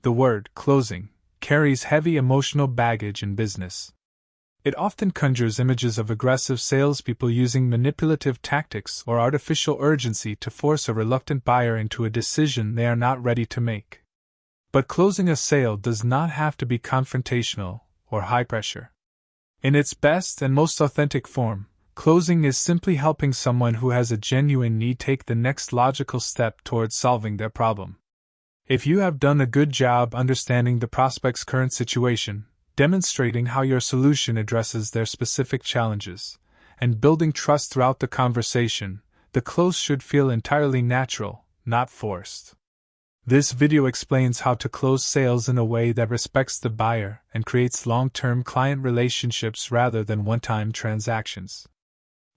The word closing carries heavy emotional baggage in business. It often conjures images of aggressive salespeople using manipulative tactics or artificial urgency to force a reluctant buyer into a decision they are not ready to make. But closing a sale does not have to be confrontational or high pressure. In its best and most authentic form, closing is simply helping someone who has a genuine need take the next logical step towards solving their problem. If you have done a good job understanding the prospect's current situation, demonstrating how your solution addresses their specific challenges, and building trust throughout the conversation, the close should feel entirely natural, not forced. This video explains how to close sales in a way that respects the buyer and creates long-term client relationships rather than one-time transactions.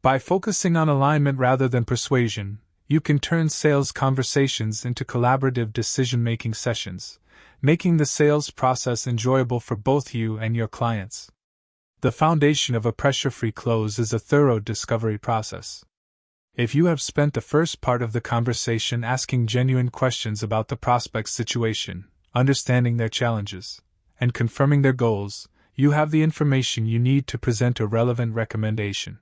By focusing on alignment rather than persuasion, you can turn sales conversations into collaborative decision-making sessions, making the sales process enjoyable for both you and your clients. The foundation of a pressure-free close is a thorough discovery process. If you have spent the first part of the conversation asking genuine questions about the prospect's situation, understanding their challenges, and confirming their goals, you have the information you need to present a relevant recommendation.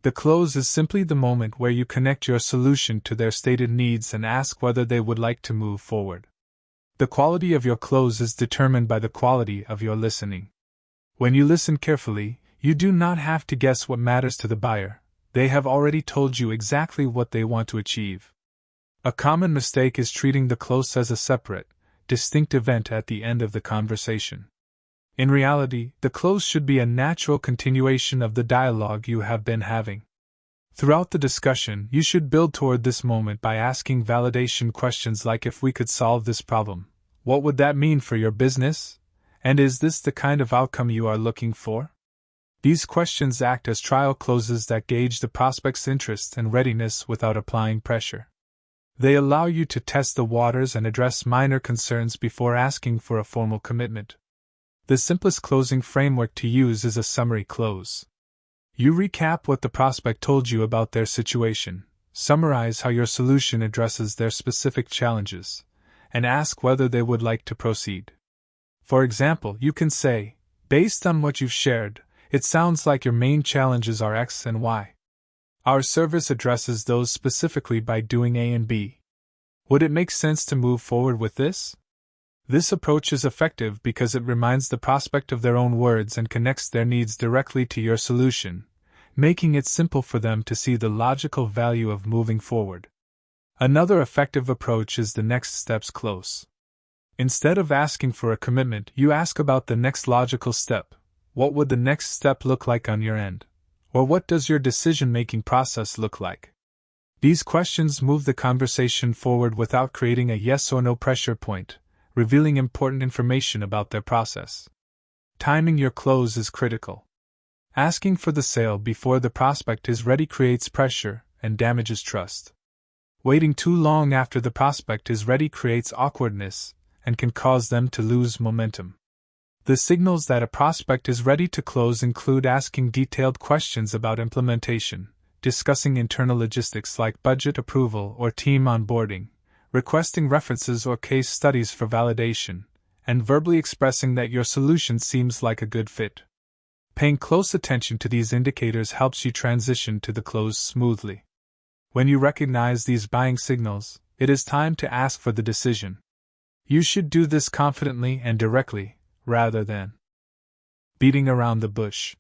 The close is simply the moment where you connect your solution to their stated needs and ask whether they would like to move forward. The quality of your close is determined by the quality of your listening. When you listen carefully, you do not have to guess what matters to the buyer. They have already told you exactly what they want to achieve. A common mistake is treating the close as a separate, distinct event at the end of the conversation. In reality, the close should be a natural continuation of the dialogue you have been having. Throughout the discussion, you should build toward this moment by asking validation questions like, if we could solve this problem, what would that mean for your business? And is this the kind of outcome you are looking for? These questions act as trial closes that gauge the prospect's interest and readiness without applying pressure. They allow you to test the waters and address minor concerns before asking for a formal commitment. The simplest closing framework to use is a summary close. You recap what the prospect told you about their situation, summarize how your solution addresses their specific challenges, and ask whether they would like to proceed. For example, you can say, based on what you've shared, it sounds like your main challenges are X and Y. Our service addresses those specifically by doing A and B. Would it make sense to move forward with this? This approach is effective because it reminds the prospect of their own words and connects their needs directly to your solution, making it simple for them to see the logical value of moving forward. Another effective approach is the next steps close. Instead of asking for a commitment, you ask about the next logical step. What would the next step look like on your end? Or what does your decision-making process look like? These questions move the conversation forward without creating a yes or no pressure point, revealing important information about their process. Timing your close is critical. Asking for the sale before the prospect is ready creates pressure and damages trust. Waiting too long after the prospect is ready creates awkwardness and can cause them to lose momentum. The signals that a prospect is ready to close include asking detailed questions about implementation, discussing internal logistics like budget approval or team onboarding, requesting references or case studies for validation, and verbally expressing that your solution seems like a good fit. Paying close attention to these indicators helps you transition to the close smoothly. When you recognize these buying signals, it is time to ask for the decision. You should do this confidently and directly, rather than beating around the bush.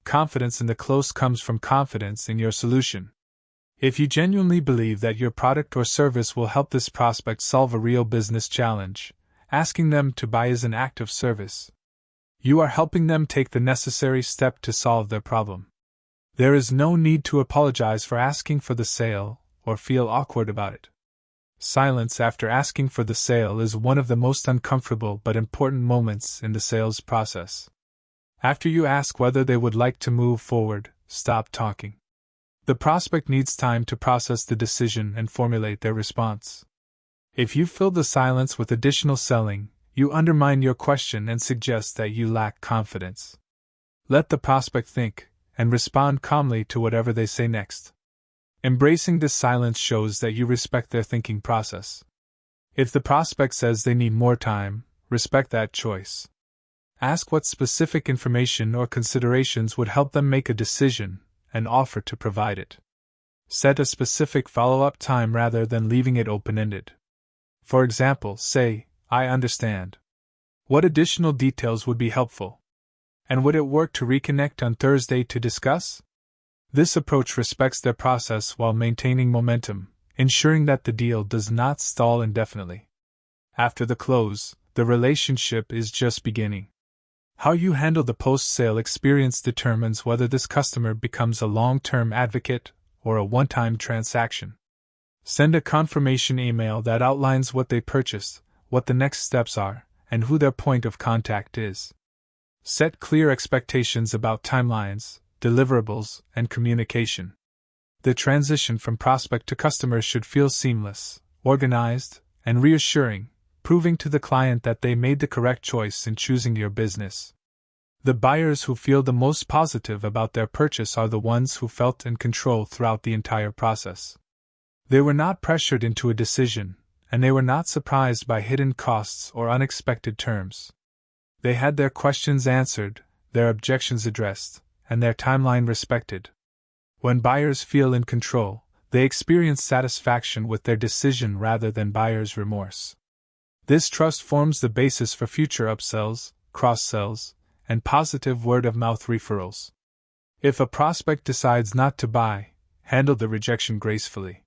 Confidence in the close comes from confidence in your solution. If you genuinely believe that your product or service will help this prospect solve a real business challenge, asking them to buy is an act of service. You are helping them take the necessary step to solve their problem. There is no need to apologize for asking for the sale or feel awkward about it. Silence after asking for the sale is one of the most uncomfortable but important moments in the sales process. After you ask whether they would like to move forward, stop talking. The prospect needs time to process the decision and formulate their response. If you fill the silence with additional selling, you undermine your question and suggest that you lack confidence. Let the prospect think, and respond calmly to whatever they say next. Embracing this silence shows that you respect their thinking process. If the prospect says they need more time, respect that choice. Ask what specific information or considerations would help them make a decision, and offer to provide it. Set a specific follow-up time rather than leaving it open-ended. For example, say, "I understand. What additional details would be helpful? And would it work to reconnect on Thursday to discuss?" This approach respects their process while maintaining momentum, ensuring that the deal does not stall indefinitely. After the close, the relationship is just beginning. How you handle the post-sale experience determines whether this customer becomes a long-term advocate or a one-time transaction. Send a confirmation email that outlines what they purchased, what the next steps are, and who their point of contact is. Set clear expectations about timelines, deliverables, and communication. The transition from prospect to customer should feel seamless, organized, and reassuring, proving to the client that they made the correct choice in choosing your business. The buyers who feel the most positive about their purchase are the ones who felt in control throughout the entire process. They were not pressured into a decision, and they were not surprised by hidden costs or unexpected terms. They had their questions answered, their objections addressed, and their timeline respected. When buyers feel in control, they experience satisfaction with their decision rather than buyer's remorse. This trust forms the basis for future upsells, cross-sells, and positive word-of-mouth referrals. If a prospect decides not to buy, handle the rejection gracefully.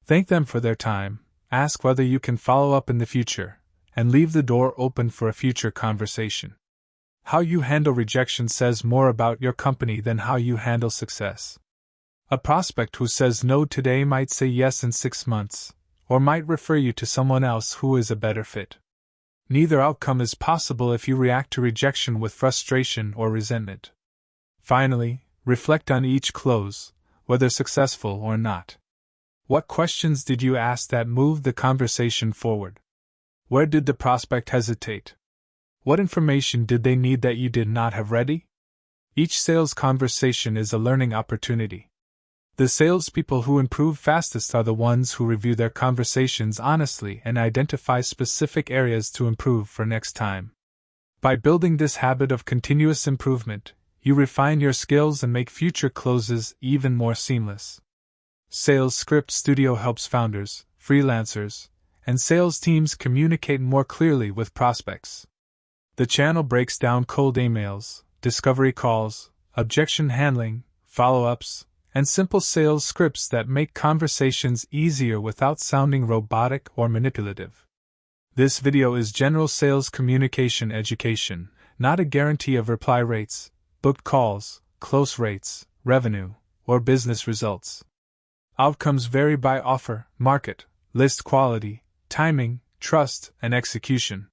Thank them for their time, ask whether you can follow up in the future, and leave the door open for a future conversation. How you handle rejection says more about your company than how you handle success. A prospect who says no today might say yes in 6 months, or might refer you to someone else who is a better fit. Neither outcome is possible if you react to rejection with frustration or resentment. Finally, reflect on each close, whether successful or not. What questions did you ask that moved the conversation forward? Where did the prospect hesitate? What information did they need that you did not have ready? Each sales conversation is a learning opportunity. The salespeople who improve fastest are the ones who review their conversations honestly and identify specific areas to improve for next time. By building this habit of continuous improvement, you refine your skills and make future closes even more seamless. Sales Script Studio helps founders, freelancers, and sales teams communicate more clearly with prospects. The channel breaks down cold emails, discovery calls, objection handling, follow-ups, and simple sales scripts that make conversations easier without sounding robotic or manipulative. This video is general sales communication education, not a guarantee of reply rates, booked calls, close rates, revenue, or business results. Outcomes vary by offer, market, list quality, timing, trust, and execution.